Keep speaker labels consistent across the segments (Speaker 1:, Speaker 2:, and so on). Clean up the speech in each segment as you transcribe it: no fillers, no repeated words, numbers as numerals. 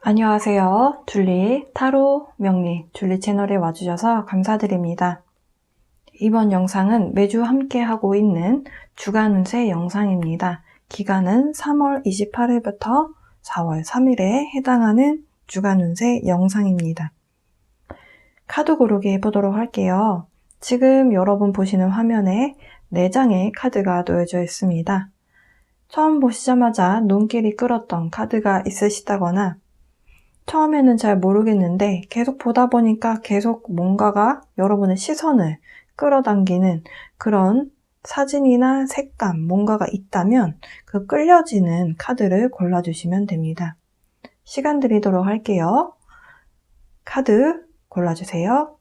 Speaker 1: 안녕하세요. 줄리 타로 명리 줄리 채널에 와주셔서 감사드립니다. 이번 영상은 매주 함께 하고 있는 주간 운세 영상입니다. 기간은 3월 28일부터 4월 3일에 해당하는 주간 운세 영상입니다. 카드 고르기 해보도록 할게요. 지금 여러분 보시는 화면에 4장의 카드가 놓여져 있습니다. 처음 보시자마자 눈길이 끌었던 카드가 있으시다거나 처음에는 잘 모르겠는데 계속 보다 보니까 계속 뭔가가 여러분의 시선을 끌어당기는 그런 사진이나 색감, 뭔가가 있다면 그 끌려지는 카드를 골라주시면 됩니다. 시간 드리도록 할게요. 카드 골라주세요.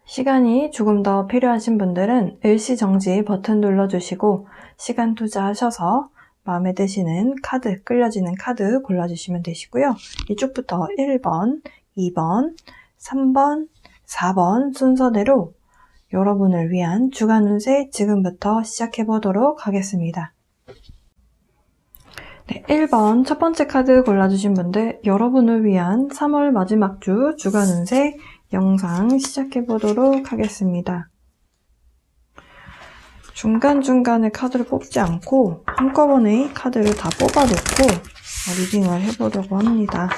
Speaker 1: 시간이 조금 더 필요하신 분들은 일시정지 버튼 눌러주시고 시간 투자하셔서 마음에 드시는 카드, 끌려지는 카드 골라주시면 되시고요. 이쪽부터 1번, 2번, 3번, 4번 순서대로 여러분을 위한 주간 운세 지금부터 시작해 보도록 하겠습니다. 네, 1번 첫 번째 카드 골라주신 분들 여러분을 위한 3월 마지막 주 주간 운세 영상 시작해 보도록 하겠습니다. 중간중간에 카드를 뽑지 않고 한꺼번에 카드를 다 뽑아놓고 리딩을 해보려고 합니다.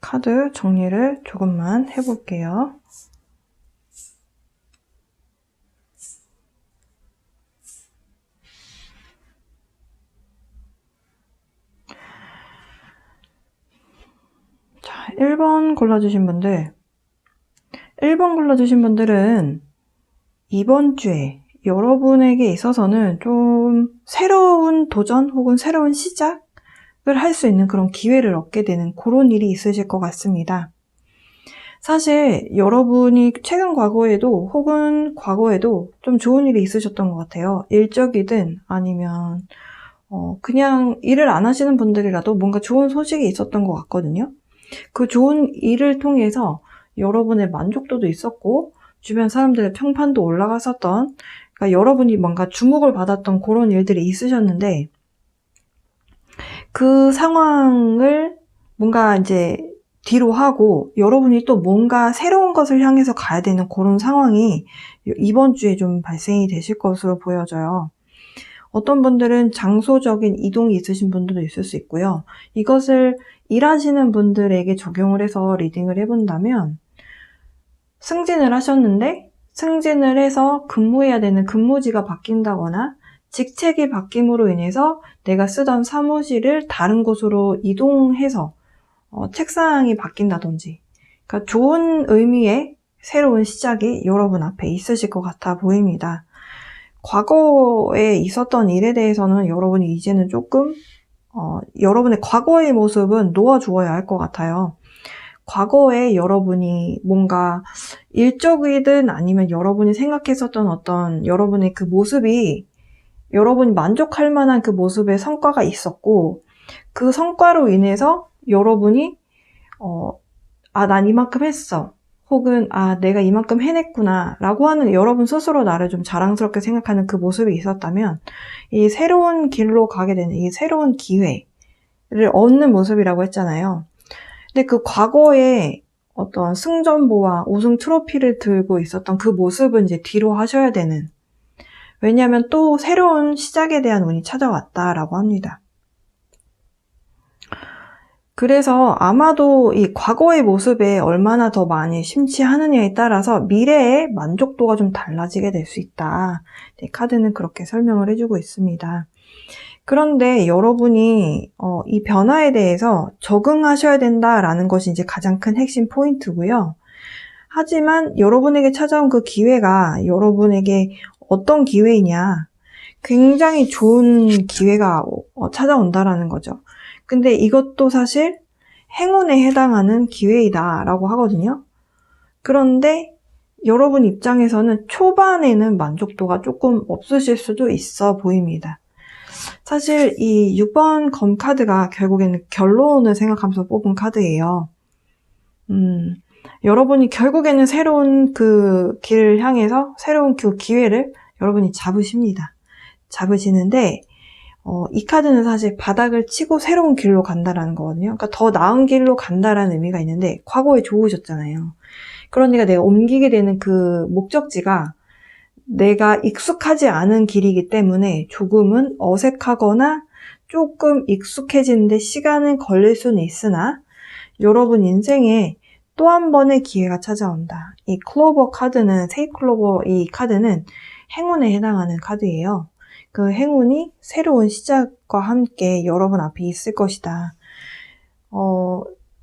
Speaker 1: 카드 정리를 조금만 해볼게요. 자, 1번 골라주신 분들 1번 골라주신 분들은 이번 주에 여러분에게 있어서는 좀 새로운 도전 혹은 새로운 시작을 할 수 있는 그런 기회를 얻게 되는 그런 일이 있으실 것 같습니다. 사실 여러분이 최근 과거에도 혹은 과거에도 좀 좋은 일이 있으셨던 것 같아요. 일적이든 아니면 그냥 일을 안 하시는 분들이라도 뭔가 좋은 소식이 있었던 것 같거든요. 그 좋은 일을 통해서 여러분의 만족도도 있었고 주변 사람들의 평판도 올라갔었던, 그러니까 여러분이 뭔가 주목을 받았던 그런 일들이 있으셨는데 그 상황을 뭔가 이제 뒤로 하고 여러분이 또 뭔가 새로운 것을 향해서 가야 되는 그런 상황이 이번 주에 좀 발생이 되실 것으로 보여져요. 어떤 분들은 장소적인 이동이 있으신 분들도 있을 수 있고요. 이것을 일하시는 분들에게 적용을 해서 리딩을 해본다면 승진을 하셨는데 승진을 해서 근무해야 되는 근무지가 바뀐다거나 직책이 바뀜으로 인해서 내가 쓰던 사무실을 다른 곳으로 이동해서 책상이 바뀐다든지, 그러니까 좋은 의미의 새로운 시작이 여러분 앞에 있으실 것 같아 보입니다. 과거에 있었던 일에 대해서는 여러분이 이제는 조금 여러분의 과거의 모습은 놓아주어야 할 것 같아요. 과거에 여러분이 뭔가 일적이든 아니면 여러분이 생각했었던 어떤 여러분의 그 모습이 여러분이 만족할 만한 그 모습의 성과가 있었고, 그 성과로 인해서 여러분이 난 이만큼 했어, 혹은 내가 이만큼 해냈구나 라고 하는 여러분 스스로 나를 좀 자랑스럽게 생각하는 그 모습이 있었다면, 이 새로운 길로 가게 되는 이 새로운 기회를 얻는 모습이라고 했잖아요. 근데 그 과거에 어떤 승전보와 우승 트로피를 들고 있었던 그 모습은 이제 뒤로 하셔야 되는, 왜냐하면 또 새로운 시작에 대한 운이 찾아왔다라고 합니다. 그래서 아마도 이 과거의 모습에 얼마나 더 많이 심취하느냐에 따라서 미래의 만족도가 좀 달라지게 될 수 있다. 카드는 그렇게 설명을 해주고 있습니다. 그런데 여러분이 이 변화에 대해서 적응하셔야 된다라는 것이 이제 가장 큰 핵심 포인트고요. 하지만 여러분에게 찾아온 그 기회가 여러분에게 어떤 기회이냐, 굉장히 좋은 기회가 찾아온다라는 거죠. 근데 이것도 사실 행운에 해당하는 기회이다라고 하거든요. 그런데 여러분 입장에서는 초반에는 만족도가 조금 없으실 수도 있어 보입니다. 사실 이 6번 검 카드가 결국에는 결론을 생각하면서 뽑은 카드예요. 여러분이 결국에는 새로운 그 길을 향해서 새로운 그 기회를 여러분이 잡으시는데 이 카드는 사실 바닥을 치고 새로운 길로 간다라는 거거든요. 그러니까 더 나은 길로 간다라는 의미가 있는데, 과거에 좋으셨잖아요. 그러니까 내가 옮기게 되는 그 목적지가 내가 익숙하지 않은 길이기 때문에 조금은 어색하거나 조금 익숙해지는데 시간은 걸릴 수는 있으나, 여러분 인생에 또 한 번의 기회가 찾아온다. 이 클로버 카드는, 세이클로버 이 카드는 행운에 해당하는 카드예요. 그 행운이 새로운 시작과 함께 여러분 앞에 있을 것이다.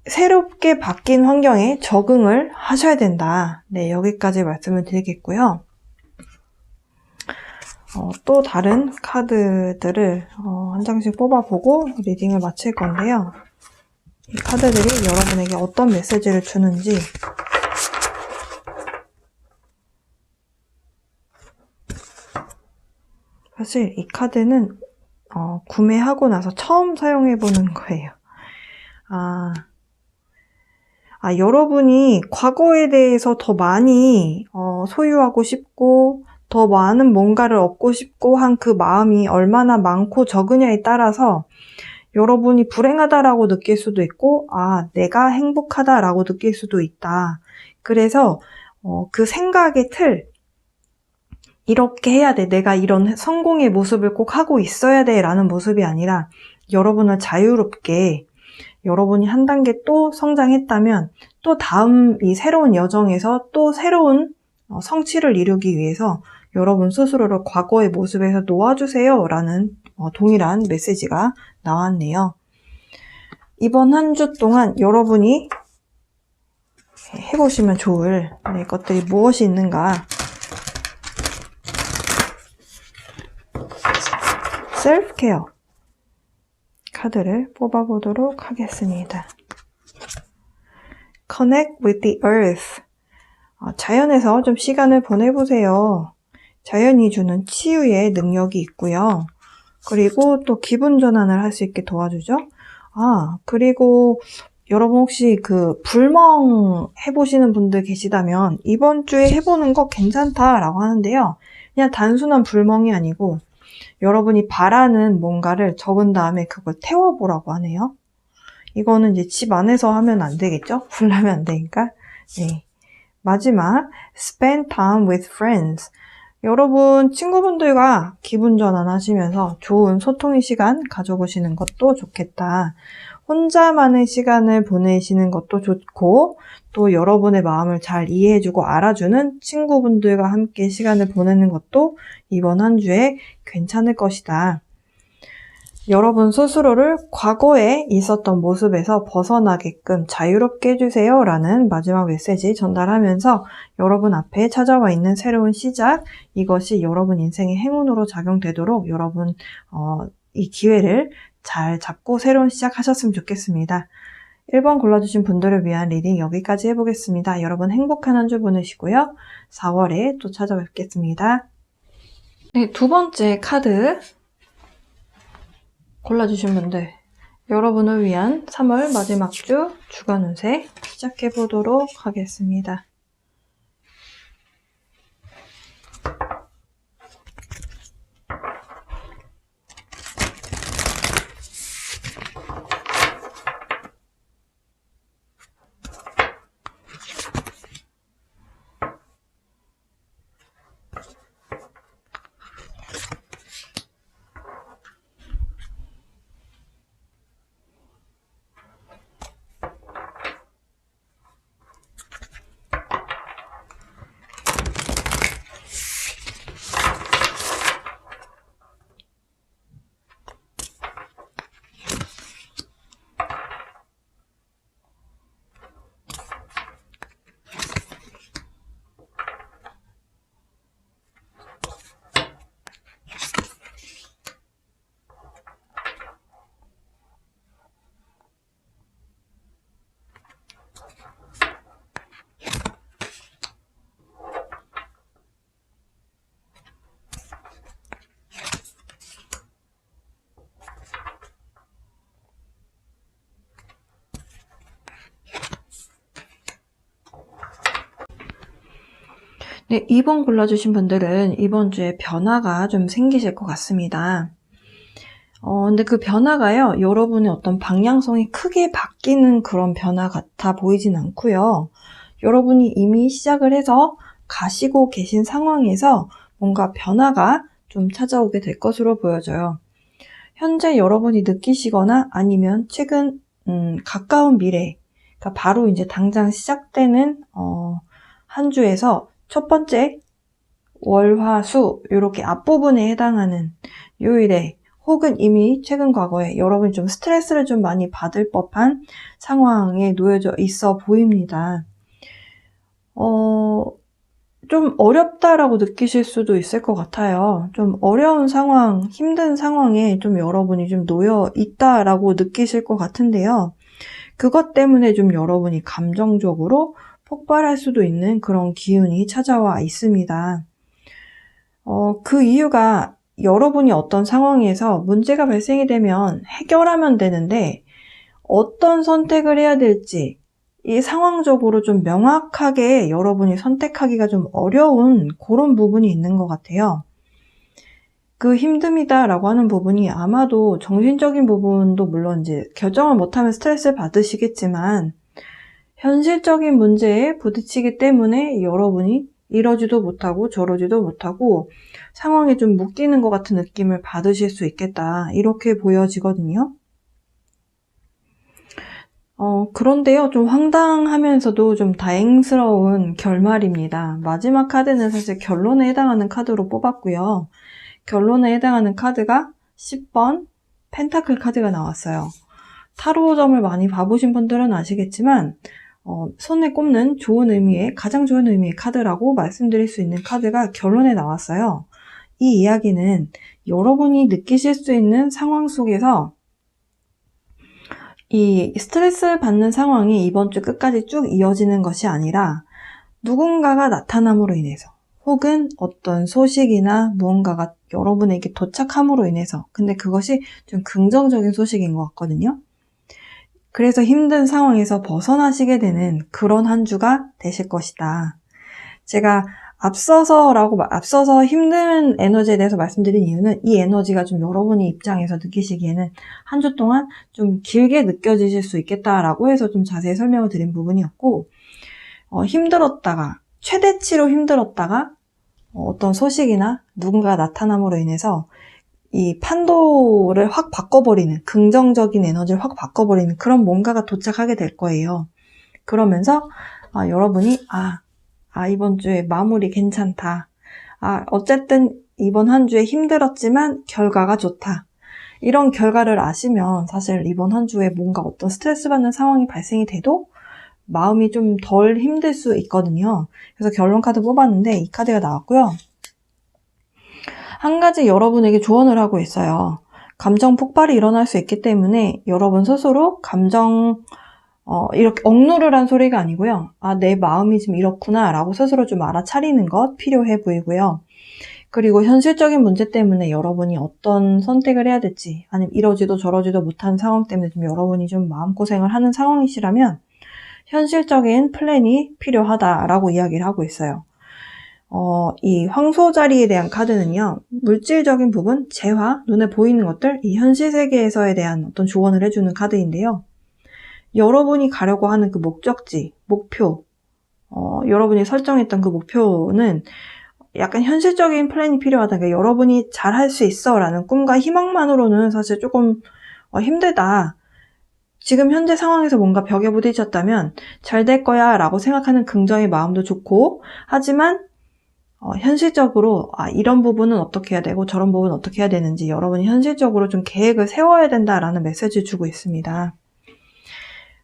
Speaker 1: 새롭게 바뀐 환경에 적응을 하셔야 된다. 네, 여기까지 말씀을 드리겠고요. 또 다른 카드들을 한 장씩 뽑아보고 리딩을 마칠 건데요. 이 카드들이 여러분에게 어떤 메시지를 주는지 사실 이 카드는 구매하고 나서 처음 사용해보는 거예요. 여러분이 과거에 대해서 더 많이 소유하고 싶고 더 많은 뭔가를 얻고 싶고 한 그 마음이 얼마나 많고 적으냐에 따라서 여러분이 불행하다라고 느낄 수도 있고 내가 행복하다라고 느낄 수도 있다. 그래서 그 생각의 틀, 이렇게 해야 돼, 내가 이런 성공의 모습을 꼭 하고 있어야 돼 라는 모습이 아니라, 여러분을 자유롭게 여러분이 한 단계 또 성장했다면 또 다음 이 새로운 여정에서 또 새로운 성취를 이루기 위해서 여러분 스스로를 과거의 모습에서 놓아주세요 라는 동일한 메시지가 나왔네요. 이번 한 주 동안 여러분이 해보시면 좋을 것들이 무엇이 있는가, 셀프케어 카드를 뽑아보도록 하겠습니다. Connect with the earth. 자연에서 좀 시간을 보내보세요. 자연이 주는 치유의 능력이 있고요. 그리고 또 기분 전환을 할 수 있게 도와주죠. 그리고 여러분 혹시 그 불멍 해보시는 분들 계시다면 이번 주에 해보는 거 괜찮다라고 하는데요. 그냥 단순한 불멍이 아니고 여러분이 바라는 뭔가를 적은 다음에 그걸 태워보라고 하네요. 이거는 이제 집 안에서 하면 안 되겠죠? 불나면 안 되니까. 네. 마지막, spend time with friends. 여러분 친구분들과 기분 전환하시면서 좋은 소통의 시간 가져보시는 것도 좋겠다. 혼자만의 시간을 보내시는 것도 좋고, 또 여러분의 마음을 잘 이해해주고 알아주는 친구분들과 함께 시간을 보내는 것도 이번 한 주에 괜찮을 것이다. 여러분 스스로를 과거에 있었던 모습에서 벗어나게끔 자유롭게 해주세요 라는 마지막 메시지 전달하면서 여러분 앞에 찾아와 있는 새로운 시작, 이것이 여러분 인생의 행운으로 작용되도록 여러분 이 기회를 잘 잡고 새로운 시작하셨으면 좋겠습니다. 1번 골라주신 분들을 위한 리딩 여기까지 해보겠습니다. 여러분 행복한 한 주 보내시고요. 4월에 또 찾아뵙겠습니다. 네, 두 번째 카드 골라주신 분들, 여러분을 위한 3월 마지막 주 주간 운세 시작해보도록 하겠습니다. 네, 2번 골라주신 분들은 이번 주에 변화가 좀 생기실 것 같습니다. 근데 그 변화가요, 여러분의 어떤 방향성이 크게 바뀌는 그런 변화 같아 보이진 않고요. 여러분이 이미 시작을 해서 가시고 계신 상황에서 뭔가 변화가 좀 찾아오게 될 것으로 보여져요. 현재 여러분이 느끼시거나 아니면 최근 가까운 미래, 그러니까 바로 이제 당장 시작되는 한 주에서 첫 번째 월, 화, 수 이렇게 앞부분에 해당하는 요일에 혹은 이미 최근 과거에 여러분이 좀 스트레스를 좀 많이 받을 법한 상황에 놓여져 있어 보입니다. 좀 어렵다라고 느끼실 수도 있을 것 같아요. 좀 어려운 상황, 힘든 상황에 좀 여러분이 좀 놓여 있다라고 느끼실 것 같은데요. 그것 때문에 좀 여러분이 감정적으로 폭발할 수도 있는 그런 기운이 찾아와 있습니다. 그 이유가 여러분이 어떤 상황에서 문제가 발생이 되면 해결하면 되는데 어떤 선택을 해야 될지 이 상황적으로 좀 명확하게 여러분이 선택하기가 좀 어려운 그런 부분이 있는 것 같아요. 그 힘듦이다라고 하는 부분이 아마도 정신적인 부분도 물론 이제 결정을 못하면 스트레스를 받으시겠지만 현실적인 문제에 부딪히기 때문에 여러분이 이러지도 못하고 저러지도 못하고 상황에 좀 묶이는 것 같은 느낌을 받으실 수 있겠다. 이렇게 보여지거든요. 그런데요, 좀 황당하면서도 좀 다행스러운 결말입니다. 마지막 카드는 사실 결론에 해당하는 카드로 뽑았고요. 결론에 해당하는 카드가 10번 펜타클 카드가 나왔어요. 타로점을 많이 봐보신 분들은 아시겠지만 손에 꼽는 좋은 의미의, 가장 좋은 의미의 카드라고 말씀드릴 수 있는 카드가 결론에 나왔어요. 이 이야기는 여러분이 느끼실 수 있는 상황 속에서 이 스트레스 받는 상황이 이번 주 끝까지 쭉 이어지는 것이 아니라 누군가가 나타남으로 인해서 혹은 어떤 소식이나 무언가가 여러분에게 도착함으로 인해서, 근데 그것이 좀 긍정적인 소식인 것 같거든요. 그래서 힘든 상황에서 벗어나시게 되는 그런 한 주가 되실 것이다. 제가 앞서서 힘든 에너지에 대해서 말씀드린 이유는 이 에너지가 좀 여러분의 입장에서 느끼시기에는 한 주 동안 좀 길게 느껴지실 수 있겠다라고 해서 좀 자세히 설명을 드린 부분이었고, 힘들었다가, 최대치로 힘들었다가 어떤 소식이나 누군가 나타남으로 인해서 이 판도를 확 바꿔버리는, 긍정적인 에너지를 확 바꿔버리는 그런 뭔가가 도착하게 될 거예요. 그러면서 여러분이 이번 주에 마무리 괜찮다. 어쨌든 이번 한 주에 힘들었지만 결과가 좋다. 이런 결과를 아시면 사실 이번 한 주에 뭔가 어떤 스트레스 받는 상황이 발생이 돼도 마음이 좀 덜 힘들 수 있거든요. 그래서 결론 카드 뽑았는데 이 카드가 나왔고요. 한 가지 여러분에게 조언을 하고 있어요. 감정 폭발이 일어날 수 있기 때문에 여러분 스스로 이렇게 억누르란 소리가 아니고요. 아, 내 마음이 지금 이렇구나 라고 스스로 좀 알아차리는 것 필요해 보이고요. 그리고 현실적인 문제 때문에 여러분이 어떤 선택을 해야 될지, 아니면 이러지도 저러지도 못한 상황 때문에 좀 여러분이 좀 마음고생을 하는 상황이시라면 현실적인 플랜이 필요하다라고 이야기를 하고 있어요. 이 황소 자리에 대한 카드는요, 물질적인 부분, 재화, 눈에 보이는 것들, 이 현실 세계에서에 대한 어떤 조언을 해주는 카드인데요. 여러분이 가려고 하는 그 목적지, 목표, 여러분이 설정했던 그 목표는 약간 현실적인 플랜이 필요하다. 그러니까 여러분이 잘할 수 있어 라는 꿈과 희망만으로는 사실 조금 힘들다. 지금 현재 상황에서 뭔가 벽에 부딪혔다면 잘 될 거야 라고 생각하는 긍정의 마음도 좋고, 하지만 현실적으로 이런 부분은 어떻게 해야 되고 저런 부분은 어떻게 해야 되는지 여러분이 현실적으로 좀 계획을 세워야 된다라는 메시지를 주고 있습니다.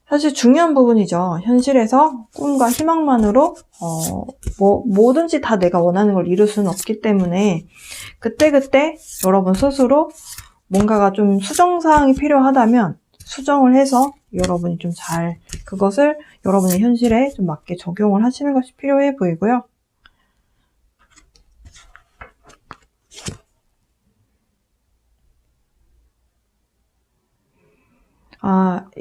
Speaker 1: 사실 중요한 부분이죠. 현실에서 꿈과 희망만으로 뭐든지 다 내가 원하는 걸 이룰 수는 없기 때문에 그때그때 여러분 스스로 뭔가가 좀 수정사항이 필요하다면 수정을 해서 여러분이 좀 잘 그것을 여러분의 현실에 좀 맞게 적용을 하시는 것이 필요해 보이고요.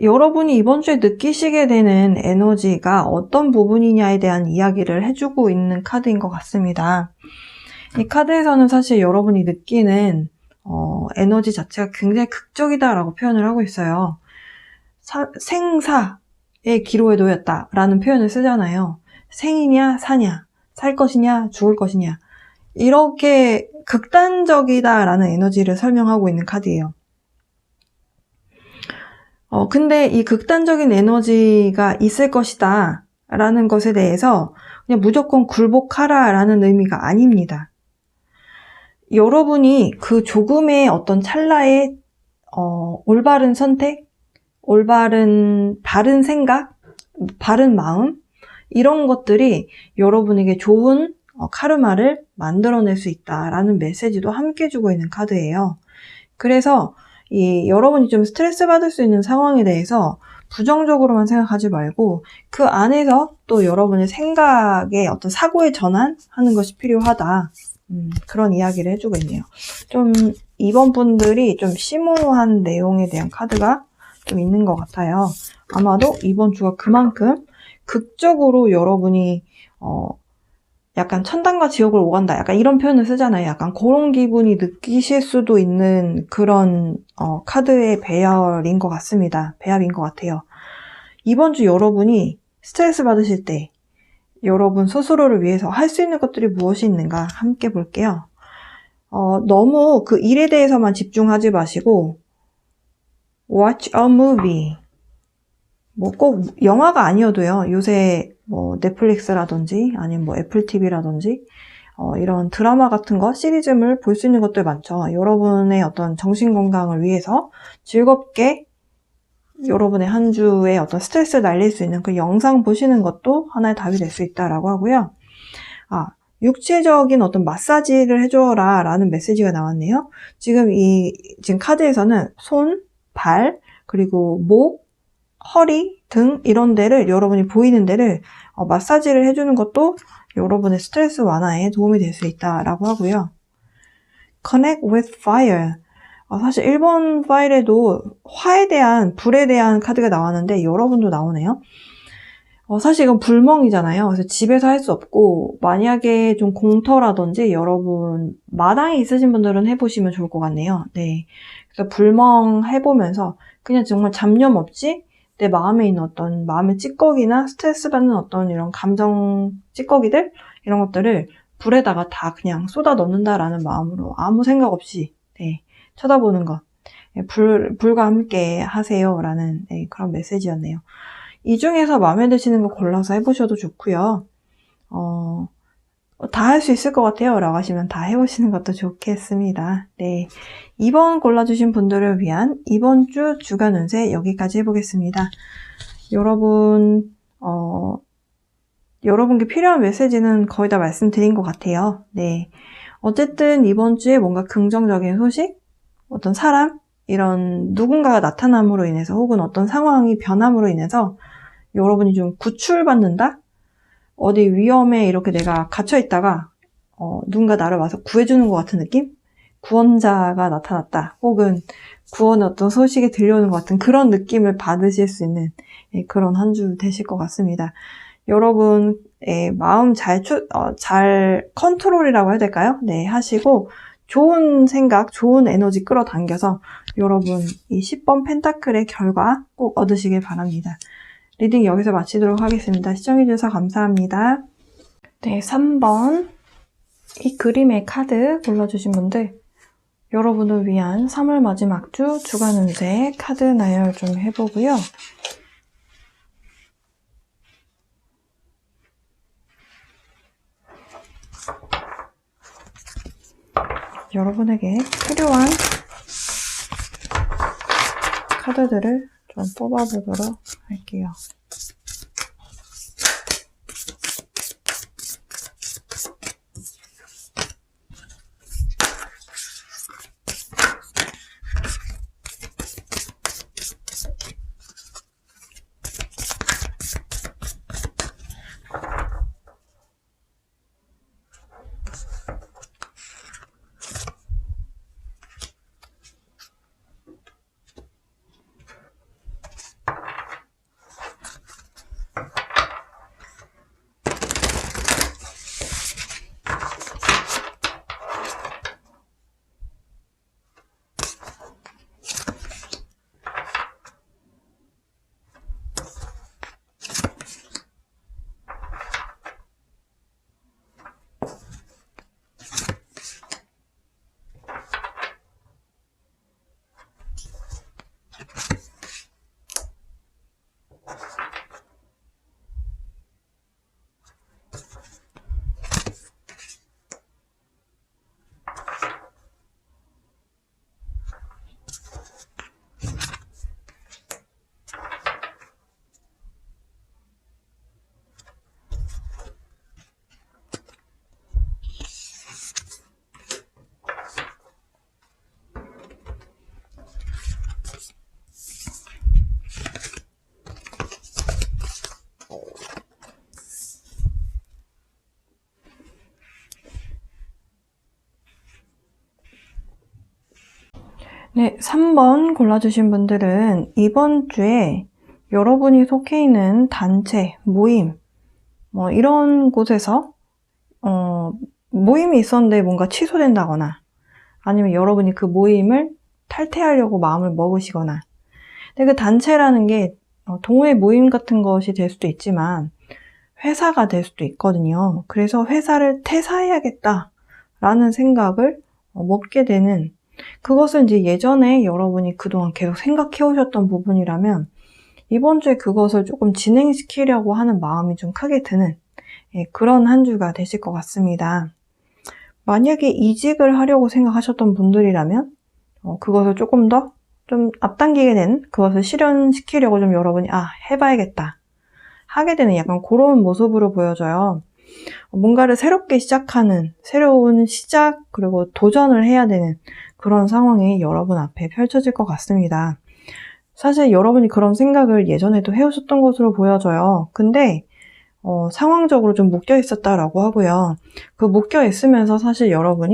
Speaker 1: 여러분이 이번 주에 느끼시게 되는 에너지가 어떤 부분이냐에 대한 이야기를 해주고 있는 카드인 것 같습니다. 이 카드에서는 사실 여러분이 느끼는 에너지 자체가 굉장히 극적이다라고 표현을 하고 있어요. 생사의 기로에 놓였다라는 표현을 쓰잖아요. 생이냐 사냐, 살 것이냐 죽을 것이냐, 이렇게 극단적이다라는 에너지를 설명하고 있는 카드예요. 근데 이 극단적인 에너지가 있을 것이다 라는 것에 대해서 그냥 무조건 굴복하라 라는 의미가 아닙니다. 여러분이 그 조금의 어떤 찰나의 올바른 선택, 바른 생각, 바른 마음, 이런 것들이 여러분에게 좋은 카르마를 만들어낼 수 있다라는 메시지도 함께 주고 있는 카드예요. 그래서 여러분이 좀 스트레스 받을 수 있는 상황에 대해서 부정적으로만 생각하지 말고 그 안에서 또 여러분의 생각의 어떤 사고의 전환하는 것이 필요하다. 그런 이야기를 해주고 있네요. 좀 이번 분들이 좀 심오한 내용에 대한 카드가 좀 있는 것 같아요. 아마도 이번 주가 그만큼 극적으로 여러분이 약간 천당과 지옥을 오간다. 약간 이런 표현을 쓰잖아요. 약간 그런 기분이 느끼실 수도 있는 그런 카드의 배열인 것 같습니다. 배합인 것 같아요. 이번 주 여러분이 스트레스 받으실 때 여러분 스스로를 위해서 할 수 있는 것들이 무엇이 있는가 함께 볼게요. 너무 그 일에 대해서만 집중하지 마시고 watch a movie. 뭐 꼭 영화가 아니어도요. 요새 뭐 넷플릭스라든지 아니면 뭐 애플 TV라든지 이런 드라마 같은 거 시리즈물 볼 수 있는 것들 많죠. 여러분의 어떤 정신 건강을 위해서 즐겁게 여러분의 한 주에 어떤 스트레스를 날릴 수 있는 그 영상 보시는 것도 하나의 답이 될 수 있다라고 하고요. 육체적인 어떤 마사지를 해줘라 라는 메시지가 나왔네요. 지금 카드에서는 손, 발, 그리고 목, 허리 등 이런 데를 여러분이 보이는 데를 마사지를 해주는 것도 여러분의 스트레스 완화에 도움이 될 수 있다라고 하고요. Connect with fire. 사실 1번 파일에도 화에 대한, 불에 대한 카드가 나왔는데 여러분도 나오네요. 사실 이건 불멍이잖아요. 그래서 집에서 할 수 없고 만약에 좀 공터라든지 여러분 마당에 있으신 분들은 해보시면 좋을 것 같네요. 네, 그래서 불멍 해보면서 그냥 정말 잡념 없이 내 마음에 있는 어떤 마음의 찌꺼기나 스트레스 받는 어떤 이런 감정 찌꺼기들 이런 것들을 불에다가 다 그냥 쏟아 넣는다라는 마음으로 아무 생각 없이 쳐다보는 것, 불과 함께 하세요라는 그런 메시지였네요. 이 중에서 마음에 드시는 거 골라서 해보셔도 좋고요. 다 할 수 있을 것 같아요 라고 하시면 다 해보시는 것도 좋겠습니다. 네, 2번 골라주신 분들을 위한 이번 주 주간 운세 여기까지 해보겠습니다. 여러분께 필요한 메시지는 거의 다 말씀드린 것 같아요. 네, 어쨌든 이번 주에 뭔가 긍정적인 소식, 어떤 사람, 이런 누군가가 나타남으로 인해서 혹은 어떤 상황이 변함으로 인해서 여러분이 좀 구출받는다? 어디 위험에 이렇게 내가 갇혀있다가 누군가 나를 와서 구해주는 것 같은 느낌? 구원자가 나타났다. 혹은 구원의 어떤 소식이 들려오는 것 같은 그런 느낌을 받으실 수 있는 그런 한 주 되실 것 같습니다. 여러분의 마음 잘 컨트롤이라고 해야 될까요? 네, 하시고 좋은 생각, 좋은 에너지 끌어당겨서 여러분 이 10번 펜타클의 결과 꼭 얻으시길 바랍니다. 리딩 여기서 마치도록 하겠습니다. 시청해주셔서 감사합니다. 네, 3번 이 그림의 카드 골라주신 분들 여러분을 위한 3월 마지막 주 주간 운세 카드 나열 좀 해보고요. 여러분에게 필요한 카드들을 좀 뽑아보도록 할게요. 네, 3번 골라주신 분들은 이번 주에 여러분이 속해 있는 단체, 모임, 이런 곳에서 모임이 있었는데 뭔가 취소된다거나 아니면 여러분이 그 모임을 탈퇴하려고 마음을 먹으시거나 근데 그 단체라는 게 동호회 모임 같은 것이 될 수도 있지만 회사가 될 수도 있거든요. 그래서 회사를 퇴사해야겠다라는 생각을 먹게 되는 그것은 이제 예전에 여러분이 그동안 계속 생각해 오셨던 부분이라면 이번 주에 그것을 조금 진행시키려고 하는 마음이 좀 크게 드는 그런 한 주가 되실 것 같습니다. 만약에 이직을 하려고 생각하셨던 분들이라면 그것을 조금 더 좀 앞당기게 되는 그것을 실현시키려고 좀 여러분이 해봐야겠다 하게 되는 약간 그런 모습으로 보여져요. 뭔가를 새롭게 시작하는 새로운 시작 그리고 도전을 해야 되는 그런 상황이 여러분 앞에 펼쳐질 것 같습니다. 사실 여러분이 그런 생각을 예전에도 해오셨던 것으로 보여져요. 근데 상황적으로 좀 묶여 있었다라고 하고요. 그 묶여 있으면서 사실 여러분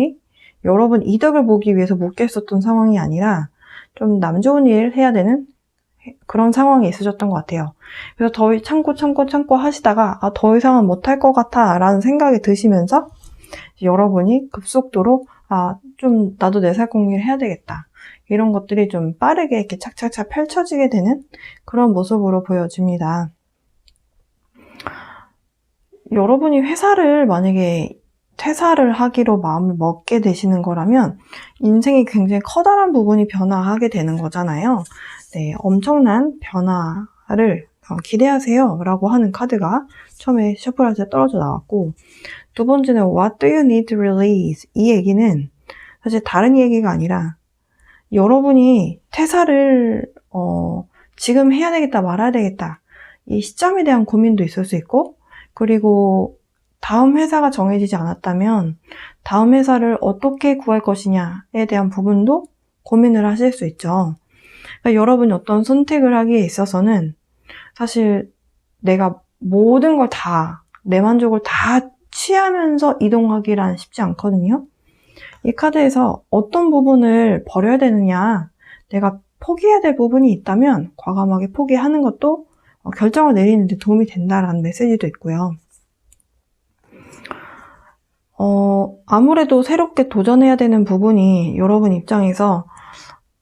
Speaker 1: 이득을 보기 위해서 묶여 있었던 상황이 아니라 좀 남 좋은 일 해야 되는 그런 상황이 있으셨던 것 같아요. 그래서 더 참고 하시다가 더 이상은 못할 것 같아 라는 생각이 드시면서 여러분이 급속도로 좀 나도 내 살 공유를 해야 되겠다. 이런 것들이 좀 빠르게 이렇게 착착착 펼쳐지게 되는 그런 모습으로 보여집니다. 여러분이 회사를 만약에 퇴사를 하기로 마음을 먹게 되시는 거라면 인생이 굉장히 커다란 부분이 변화하게 되는 거잖아요. 네, 엄청난 변화를 기대하세요 라고 하는 카드가 처음에 셔플할 때 떨어져 나왔고 두 번째는 What do you need to release? 이 얘기는 사실 다른 얘기가 아니라 여러분이 퇴사를 지금 해야 되겠다 말아야 되겠다 이 시점에 대한 고민도 있을 수 있고, 그리고 다음 회사가 정해지지 않았다면 다음 회사를 어떻게 구할 것이냐에 대한 부분도 고민을 하실 수 있죠. 그러니까 여러분이 어떤 선택을 하기에 있어서는 사실 내가 모든 걸 다, 내 만족을 다 취하면서 이동하기란 쉽지 않거든요. 이 카드에서 어떤 부분을 버려야 되느냐, 내가 포기해야 될 부분이 있다면 과감하게 포기하는 것도 결정을 내리는 데 도움이 된다라는 메시지도 있고요. 아무래도 새롭게 도전해야 되는 부분이 여러분 입장에서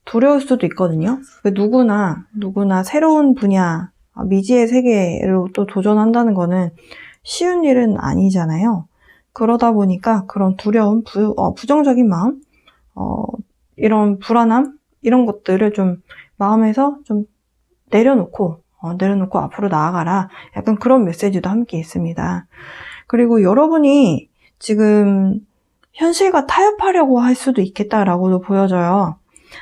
Speaker 1: 두려울 수도 있거든요. 누구나 새로운 분야, 미지의 세계로 또 도전한다는 거는 쉬운 일은 아니잖아요. 그러다 보니까 그런 두려움, 부정적인 마음, 이런 불안함, 이런 것들을 좀 마음에서 좀 내려놓고 앞으로 나아가라. 약간 그런 메시지도 함께 있습니다. 그리고 여러분이 지금 현실과 타협하려고 할 수도 있겠다라고도 보여져요.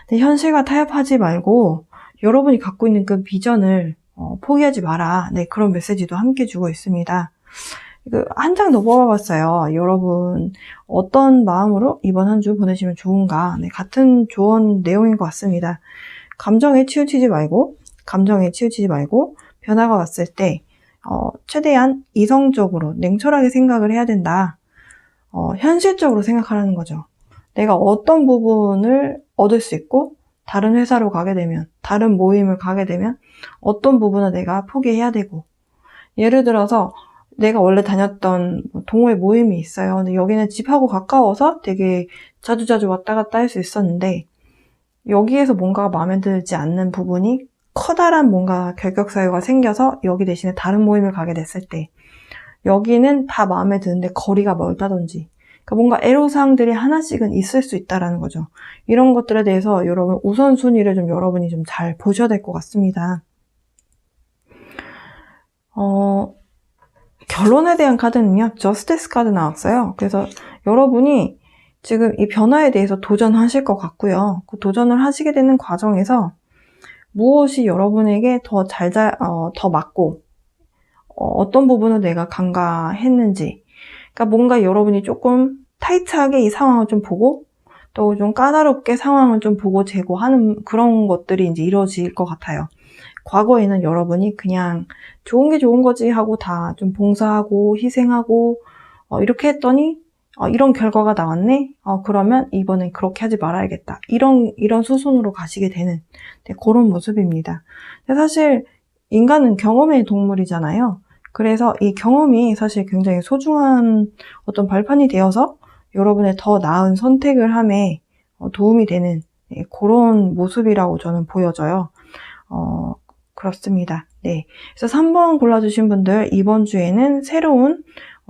Speaker 1: 근데 현실과 타협하지 말고 여러분이 갖고 있는 그 비전을 포기하지 마라. 네, 그런 메시지도 함께 주고 있습니다. 한 장 더 뽑아봤어요. 여러분 어떤 마음으로 이번 한 주 보내시면 좋은가. 네, 같은 조언 내용인 것 같습니다. 감정에 치우치지 말고 변화가 왔을 때 최대한 이성적으로 냉철하게 생각을 해야 된다. 현실적으로 생각하라는 거죠. 내가 어떤 부분을 얻을 수 있고 다른 회사로 가게 되면, 다른 모임을 가게 되면 어떤 부분을 내가 포기해야 되고, 예를 들어서 내가 원래 다녔던 동호회 모임이 있어요. 근데 여기는 집하고 가까워서 되게 자주자주 왔다 갔다 할 수 있었는데 여기에서 뭔가가 마음에 들지 않는 부분이 커다란 뭔가 결격 사유가 생겨서 여기 대신에 다른 모임을 가게 됐을 때 여기는 다 마음에 드는데 거리가 멀다든지, 그러니까 뭔가 애로사항들이 하나씩은 있을 수 있다라는 거죠. 이런 것들에 대해서 여러분 우선순위를 좀 여러분이 좀 잘 보셔야 될 것 같습니다. 결론에 대한 카드는요, 저스티스 카드 나왔어요. 그래서 여러분이 지금 이 변화에 대해서 도전하실 것 같고요. 그 도전을 하시게 되는 과정에서 무엇이 여러분에게 더 맞고, 어떤 부분을 내가 간과했는지, 그러니까 뭔가 여러분이 조금 타이트하게 이 상황을 좀 보고, 또 좀 까다롭게 상황을 좀 보고 제고하는 그런 것들이 이제 이루어질 것 같아요. 과거에는 여러분이 그냥 좋은 게 좋은 거지 하고 다 좀 봉사하고 희생하고 이렇게 했더니 이런 결과가 나왔네? 그러면 이번엔 그렇게 하지 말아야겠다. 이런 수순으로 가시게 되는 그런 모습입니다. 근데 사실 인간은 경험의 동물이잖아요. 그래서 이 경험이 사실 굉장히 소중한 어떤 발판이 되어서 여러분의 더 나은 선택을 함에 도움이 되는 그런 모습이라고 저는 보여져요. 그렇습니다. 네. 그래서 3번 골라주신 분들 이번 주에는 새로운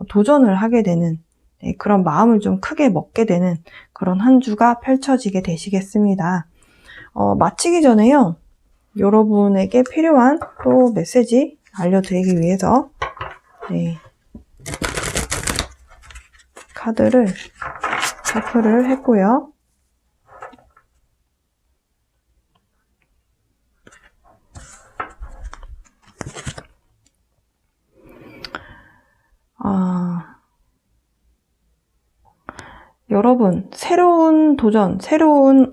Speaker 1: 도전을 하게 되는 그런 마음을 좀 크게 먹게 되는 그런 한 주가 펼쳐지게 되시겠습니다. 마치기 전에요. 여러분에게 필요한 또 메시지 알려드리기 위해서 카드를 샤프를 했고요. 여러분, 새로운 도전,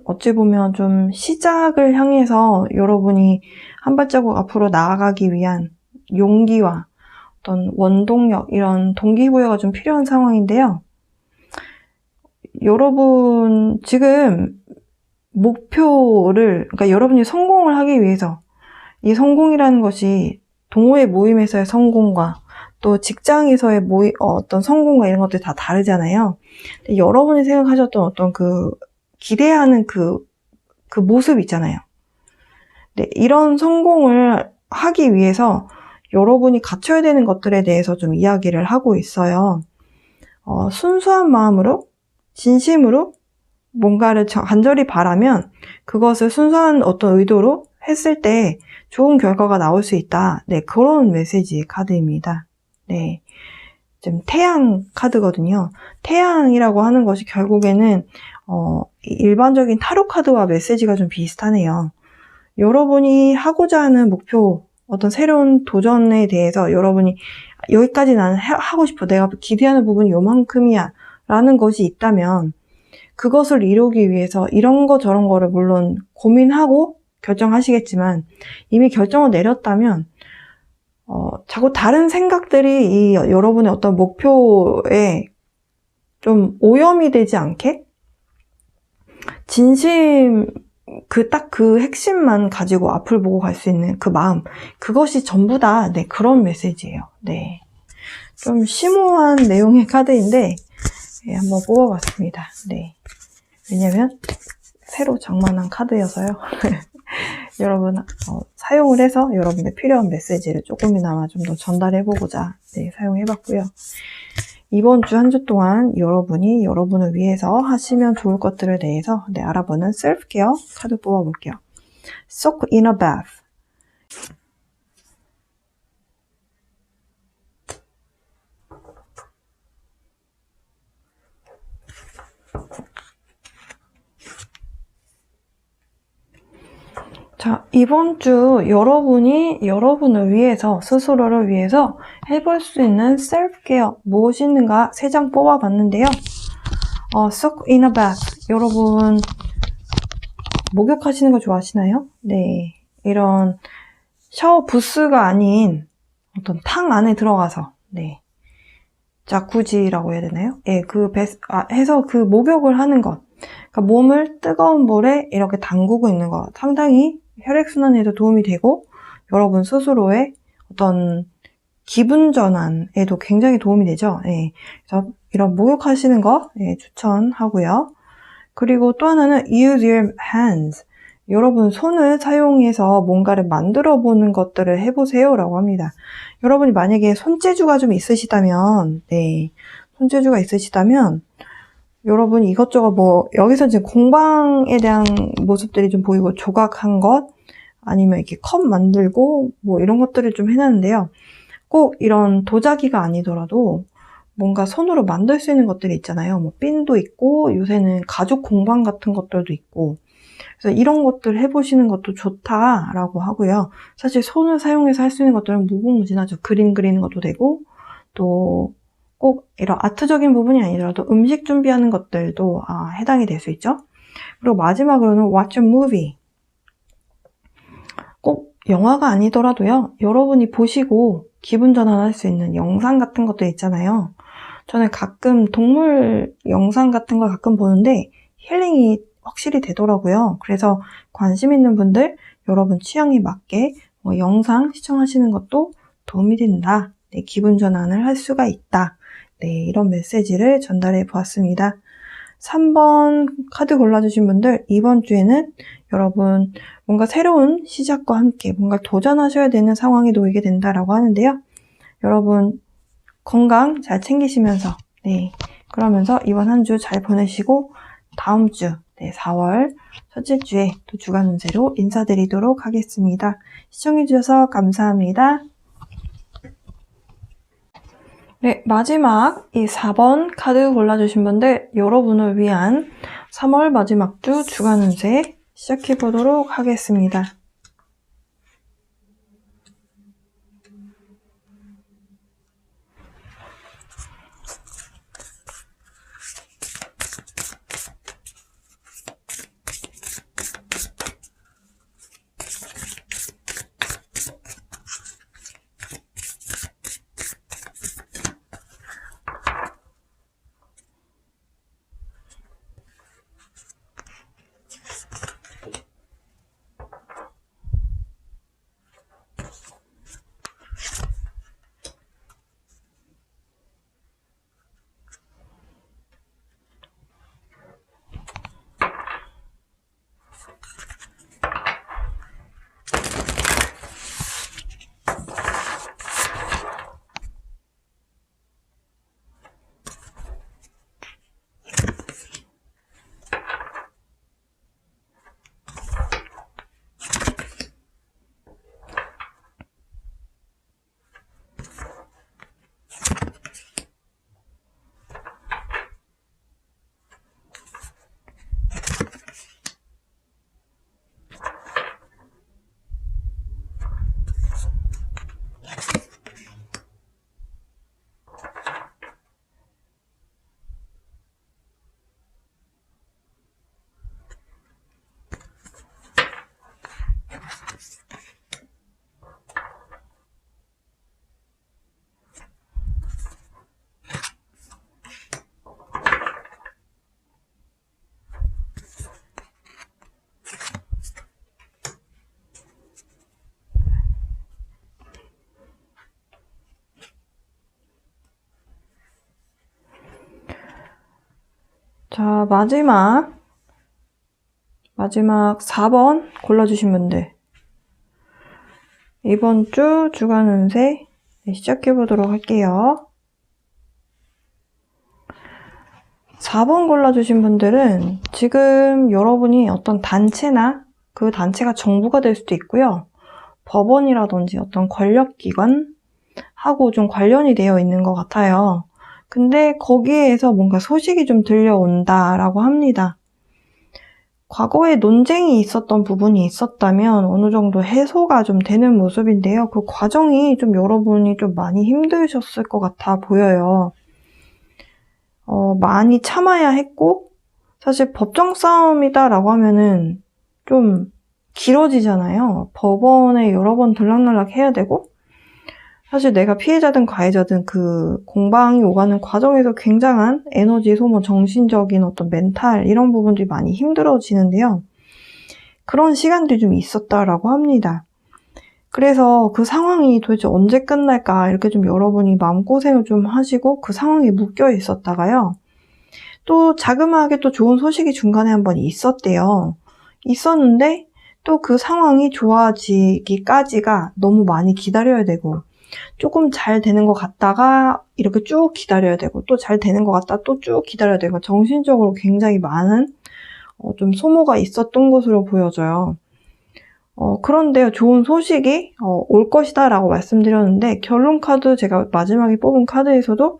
Speaker 1: 어찌 보면 좀 시작을 향해서 여러분이 한 발자국 앞으로 나아가기 위한 용기와 어떤 원동력, 이런 동기부여가 좀 필요한 상황인데요. 여러분, 지금 목표를, 그러니까 여러분이 성공을 하기 위해서 이 성공이라는 것이 동호회 모임에서의 성공과 또 직장에서의 어떤 성공과 이런 것들이 다 다르잖아요. 근데 여러분이 생각하셨던 어떤 기대하는 그 모습 있잖아요. 네, 이런 성공을 하기 위해서 여러분이 갖춰야 되는 것들에 대해서 좀 이야기를 하고 있어요. 순수한 마음으로, 진심으로 뭔가를 간절히 바라면 그것을 순수한 어떤 의도로 했을 때 좋은 결과가 나올 수 있다. 네, 그런 메시지의 카드입니다. 네. 지금 태양 카드거든요. 태양이라고 하는 것이 결국에는 일반적인 타로 카드와 메시지가 좀 비슷하네요. 여러분이 하고자 하는 목표, 어떤 새로운 도전에 대해서 여러분이 여기까지 나는 하고 싶어. 내가 기대하는 부분이 요만큼이야. 라는 것이 있다면 그것을 이루기 위해서 이런 거 저런 거를 물론 고민하고 결정하시겠지만 이미 결정을 내렸다면 자꾸 다른 생각들이 여러분의 어떤 목표에 좀 오염이 되지 않게 진심 딱 그 핵심만 가지고 앞을 보고 갈 수 있는 그 마음, 그것이 전부다. 네, 그런 메시지예요. 네, 좀 심오한 내용의 카드인데 네, 한번 뽑아봤습니다. 네, 왜냐면 새로 장만한 카드여서요. 여러분 사용을 해서 여러분의 필요한 메시지를 조금이나마 좀 더 전달해보고자 네, 사용해봤고요. 이번 주 한 주 동안 여러분이 여러분을 위해서 하시면 좋을 것들에 대해서 네, 알아보는 셀프케어 카드 뽑아볼게요. Soak in a bath. 자, 이번 주 여러분이 여러분을 위해서, 스스로를 위해서 해볼 수 있는 셀프케어 무엇이 있는가 3장 뽑아봤는데요. Soak in a bath. 여러분 목욕하시는 거 좋아하시나요? 네, 이런 샤워 부스가 아닌 어떤 탕 안에 들어가서 네, 자쿠지라고 해야 되나요? 예, 해서 그 목욕을 하는 것. 그러니까 몸을 뜨거운 물에 이렇게 담그고 있는 것. 상당히 혈액순환에도 도움이 되고 여러분 스스로의 어떤 기분 전환에도 굉장히 도움이 되죠. 예, 그래서 이런 목욕하시는 거 예, 추천하고요. 그리고 또 하나는 use your hands. 여러분 손을 사용해서 뭔가를 만들어 보는 것들을 해보세요 라고 합니다. 여러분이 만약에 손재주가 좀 있으시다면 네, 손재주가 있으시다면 여러분 이것저것 여기서 지금 공방에 대한 모습들이 좀 보이고 조각한 것 아니면 이렇게 컵 만들고 이런 것들을 좀 해놨는데요. 꼭 이런 도자기가 아니더라도 뭔가 손으로 만들 수 있는 것들이 있잖아요. 핀도 있고 요새는 가죽 공방 같은 것들도 있고 그래서 이런 것들 해보시는 것도 좋다라고 하고요. 사실 손을 사용해서 할 수 있는 것들은 무궁무진하죠. 그림 그리는 것도 되고 또 꼭 이런 아트적인 부분이 아니더라도 음식 준비하는 것들도 해당이 될 수 있죠. 그리고 마지막으로는 watch a movie. 꼭 영화가 아니더라도요. 여러분이 보시고 기분 전환할 수 있는 영상 같은 것도 있잖아요. 저는 가끔 동물 영상 같은 걸 가끔 보는데 힐링이 확실히 되더라고요. 그래서 관심 있는 분들 여러분 취향에 맞게 영상 시청하시는 것도 도움이 된다. 네, 기분 전환을 할 수가 있다. 네, 이런 메시지를 전달해 보았습니다. 3번 카드 골라주신 분들 이번 주에는 여러분 뭔가 새로운 시작과 함께 뭔가 도전하셔야 되는 상황에 놓이게 된다라고 하는데요. 여러분 건강 잘 챙기시면서 네, 그러면서 이번 한 주 잘 보내시고 다음 주 네, 4월 첫째 주에 또 주간 운세로 인사드리도록 하겠습니다. 시청해주셔서 감사합니다. 네, 마지막 이 4번 카드 골라주신 분들 여러분을 위한 3월 마지막 주 주간 운세 시작해 보도록 하겠습니다. 자, 마지막 4번 골라주신 분들. 이번 주 주간 운세 시작해보도록 할게요. 4번 골라주신 분들은 지금 여러분이 어떤 단체나 그 단체가 정부가 될 수도 있고요. 법원이라든지 어떤 권력기관하고 좀 관련이 되어 있는 것 같아요. 근데 거기에서 뭔가 소식이 좀 들려온다라고 합니다. 과거에 논쟁이 있었던 부분이 있었다면 어느 정도 해소가 좀 되는 모습인데요. 그 과정이 좀 여러분이 좀 많이 힘드셨을 것 같아 보여요. 많이 참아야 했고, 사실 법정 싸움이다라고 하면은 좀 길어지잖아요. 법원에 여러 번 들락날락 해야 되고, 사실 내가 피해자든 가해자든 그 공방이 오가는 과정에서 굉장한 에너지 소모, 정신적인 어떤 멘탈 이런 부분들이 많이 힘들어지는데요. 그런 시간들이 좀 있었다라고 합니다. 그래서 그 상황이 도대체 언제 끝날까 이렇게 좀 여러분이 마음고생을 좀 하시고 그 상황에 묶여 있었다가요. 또 자그마하게 또 좋은 소식이 중간에 한번 있었대요. 있었는데 또 그 상황이 좋아지기까지가 너무 많이 기다려야 되고 조금 잘 되는 것 같다가 이렇게 쭉 기다려야 되고 또 잘 되는 것 같다 또 쭉 기다려야 되고 정신적으로 굉장히 많은 좀 소모가 있었던 것으로 보여져요. 그런데요, 좋은 소식이 올 것이다 라고 말씀드렸는데 결론 카드 제가 마지막에 뽑은 카드에서도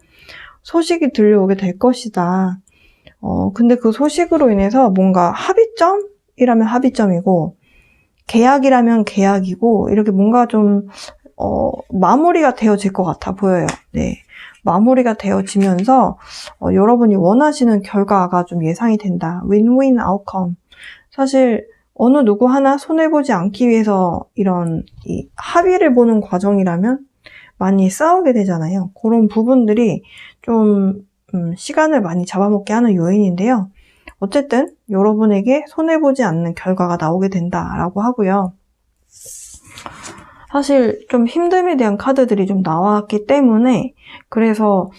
Speaker 1: 소식이 들려오게 될 것이다. 근데 그 소식으로 인해서 뭔가 합의점이라면 합의점이고 계약이라면 계약이고 이렇게 뭔가 좀 마무리가 되어질 것 같아 보여요. 네. 마무리가 되어지면서 여러분이 원하시는 결과가 좀 예상이 된다. 윈윈 아웃컴. 사실 어느 누구 하나 손해보지 않기 위해서 이런 합의를 보는 과정이라면 많이 싸우게 되잖아요. 그런 부분들이 좀 시간을 많이 잡아먹게 하는 요인인데요. 어쨌든 여러분에게 손해보지 않는 결과가 나오게 된다라고 하고요. 사실 좀 힘듦에 대한 카드들이 좀 나왔기 때문에 그래서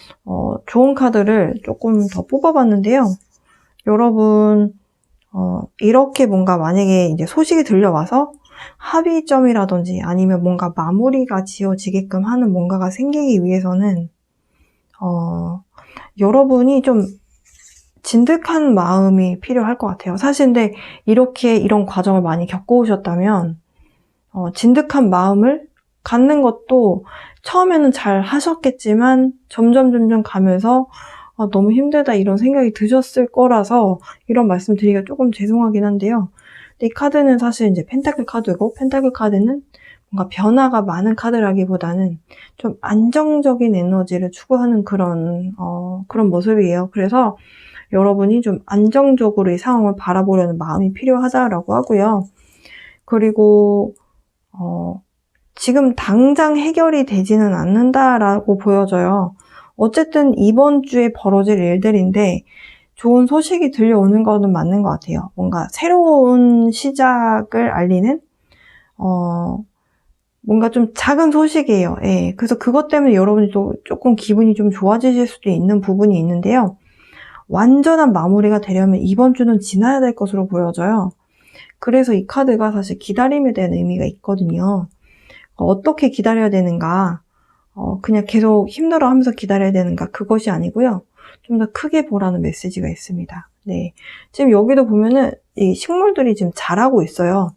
Speaker 1: 좋은 카드를 조금 더 뽑아봤는데요. 여러분 이렇게 뭔가 만약에 이제 소식이 들려와서 합의점이라든지 아니면 뭔가 마무리가 지어지게끔 하는 뭔가가 생기기 위해서는 여러분이 좀 진득한 마음이 필요할 것 같아요. 사실 근데 이런 과정을 많이 겪어오셨다면 진득한 마음을 갖는 것도 처음에는 잘 하셨겠지만 점점 가면서 너무 힘들다 이런 생각이 드셨을 거라서 이런 말씀 드리기가 조금 죄송하긴 한데요. 근데 이 카드는 사실 이제 펜타클 카드고 펜타클 카드는 뭔가 변화가 많은 카드라기보다는 좀 안정적인 에너지를 추구하는 그런 모습이에요. 그래서 여러분이 좀 안정적으로 이 상황을 바라보려는 마음이 필요하다라고 하고요. 그리고 지금 당장 해결이 되지는 않는다라고 보여져요. 어쨌든 이번 주에 벌어질 일들인데 좋은 소식이 들려오는 거는 맞는 것 같아요. 뭔가 새로운 시작을 알리는 뭔가 좀 작은 소식이에요. 예. 그래서 그것 때문에 여러분이 또 조금 기분이 좀 좋아지실 수도 있는 부분이 있는데요. 완전한 마무리가 되려면 이번 주는 지나야 될 것으로 보여져요. 그래서 이 카드가 사실 기다림에 대한 의미가 있거든요. 어떻게 기다려야 되는가, 그냥 계속 힘들어하면서 기다려야 되는가, 그것이 아니고요. 좀 더 크게 보라는 메시지가 있습니다. 네. 지금 여기도 보면은 이 식물들이 지금 자라고 있어요.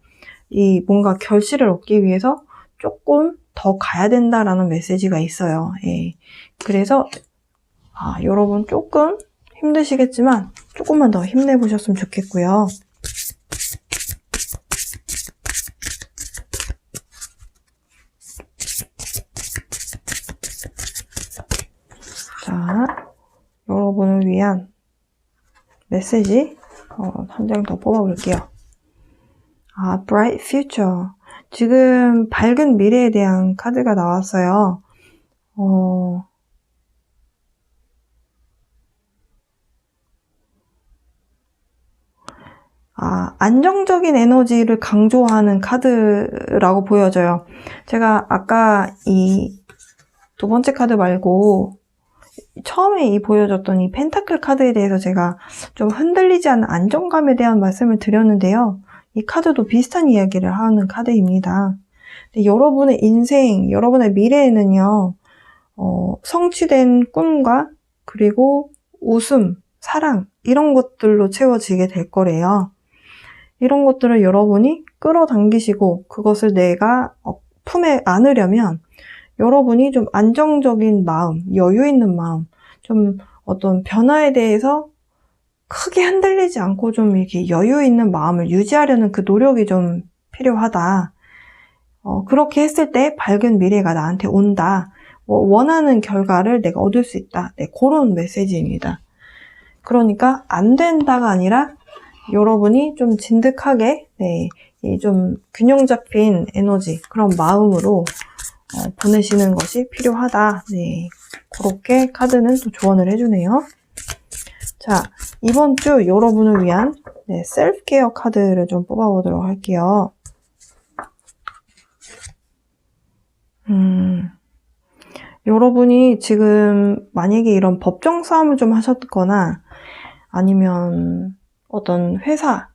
Speaker 1: 이 뭔가 결실을 얻기 위해서 조금 더 가야 된다라는 메시지가 있어요. 예. 그래서 여러분 조금 힘드시겠지만 조금만 더 힘내보셨으면 좋겠고요. 자, 여러분을 위한 메시지 한 장 더 뽑아볼게요. Bright Future. 지금 밝은 미래에 대한 카드가 나왔어요. 안정적인 에너지를 강조하는 카드라고 보여져요. 제가 아까 이 두 번째 카드 말고 처음에 보여줬던 이 펜타클 카드에 대해서 제가 좀 흔들리지 않는 안정감에 대한 말씀을 드렸는데요. 이 카드도 비슷한 이야기를 하는 카드입니다. 여러분의 인생, 여러분의 미래에는요, 성취된 꿈과 그리고 웃음, 사랑 이런 것들로 채워지게 될 거래요. 이런 것들을 여러분이 끌어당기시고 그것을 내가 품에 안으려면 여러분이 좀 안정적인 마음, 여유 있는 마음, 좀 어떤 변화에 대해서 크게 흔들리지 않고 좀 이렇게 여유 있는 마음을 유지하려는 그 노력이 좀 필요하다. 그렇게 했을 때 밝은 미래가 나한테 온다. 원하는 결과를 내가 얻을 수 있다. 네, 그런 메시지입니다. 그러니까 안 된다가 아니라 여러분이 좀 진득하게, 네, 좀 균형 잡힌 에너지, 그런 마음으로 보내시는 것이 필요하다. 네, 그렇게 카드는 또 조언을 해주네요. 자, 이번 주 여러분을 위한 셀프 케어 카드를 좀 뽑아보도록 할게요. 여러분이 지금 만약에 이런 법정 싸움을 좀 하셨거나 아니면 어떤 회사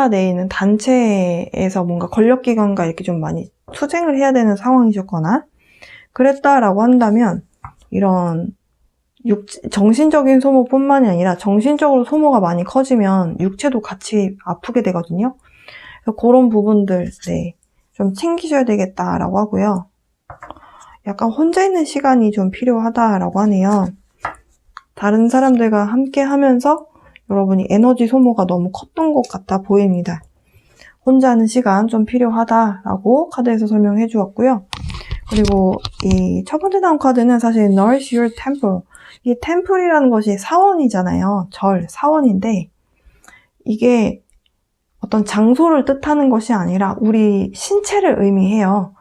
Speaker 1: 내에 있는 단체에서 뭔가 권력기관과 이렇게 좀 많이 투쟁을 해야 되는 상황이셨거나 그랬다라고 한다면 이런 정신적인 소모뿐만이 아니라 정신적으로 소모가 많이 커지면 육체도 같이 아프게 되거든요. 그래서 그런 부분들 좀 챙기셔야 되겠다라고 하고요. 약간 혼자 있는 시간이 좀 필요하다라고 하네요. 다른 사람들과 함께 하면서 여러분이 에너지 소모가 너무 컸던 것 같아 보입니다. 혼자 하는 시간 좀 필요하다라고 카드에서 설명해 주었고요. 그리고 이 첫 번째 나온 카드는 사실 Nourish Your Temple. 이 템플이라는 것이 사원이잖아요. 사원인데 이게 어떤 장소를 뜻하는 것이 아니라 우리 신체를 의미해요.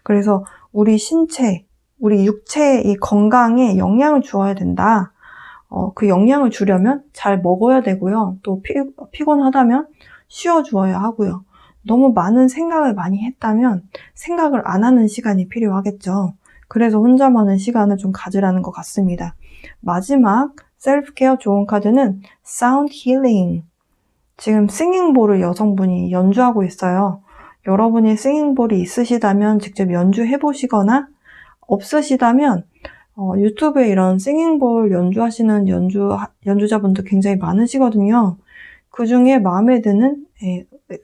Speaker 1: 그래서 우리 신체, 우리 육체의 이 건강에 영향을 주어야 된다. 그 영향을 주려면 잘 먹어야 되고요. 또 피곤하다면 쉬어주어야 하고요. 너무 많은 생각을 많이 했다면 생각을 안 하는 시간이 필요하겠죠. 그래서 혼자만의 시간을 좀 가지라는 것 같습니다. 마지막 셀프 케어 좋은 카드는 사운드 힐링. 지금 싱잉볼을 여성분이 연주하고 있어요. 여러분이 싱잉볼이 있으시다면 직접 연주해 보시거나 없으시다면 유튜브에 이런 싱잉볼 연주하시는 연주자분들 굉장히 많으시거든요. 그 중에 마음에 드는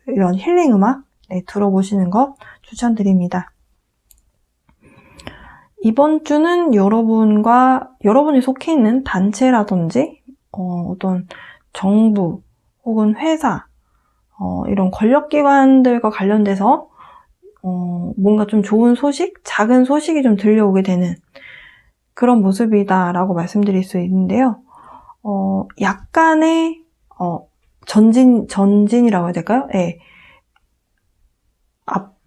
Speaker 1: 이런 힐링 음악 들어보시는 것 추천드립니다. 이번 주는 여러분이 속해 있는 단체라든지 어떤 정부 혹은 회사 이런 권력기관들과 관련돼서 뭔가 좀 좋은 소식, 작은 소식이 좀 들려오게 되는 그런 모습이다라고 말씀드릴 수 있는데요. 약간의 전진이라고 해야 될까요? 네.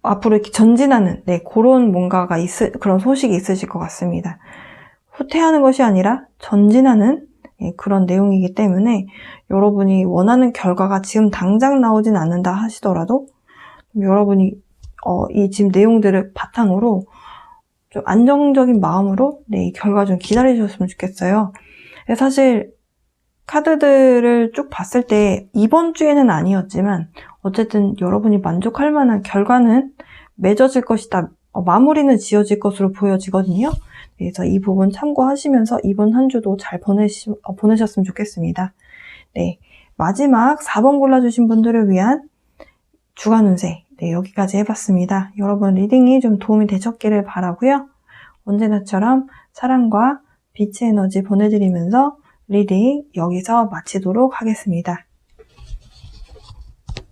Speaker 1: 앞으로 이렇게 전진하는 그런 뭔가가 그런 소식이 있으실 것 같습니다. 후퇴하는 것이 아니라 전진하는 그런 내용이기 때문에 여러분이 원하는 결과가 지금 당장 나오진 않는다 하시더라도 여러분이 이 지금 내용들을 바탕으로 좀 안정적인 마음으로 이 결과 좀 기다리셨으면 좋겠어요. 사실 카드들을 쭉 봤을 때 이번 주에는 아니었지만 어쨌든 여러분이 만족할 만한 결과는 맺어질 것이다. 마무리는 지어질 것으로 보여지거든요. 그래서 이 부분 참고하시면서 이번 한 주도 잘 보내셨으면 좋겠습니다. 네, 마지막 4번 골라주신 분들을 위한 주간 운세 여기까지 해봤습니다. 여러분 리딩이 좀 도움이 되셨기를 바라고요. 언제나처럼 사랑과 빛의 에너지 보내드리면서 리딩 여기서 마치도록 하겠습니다.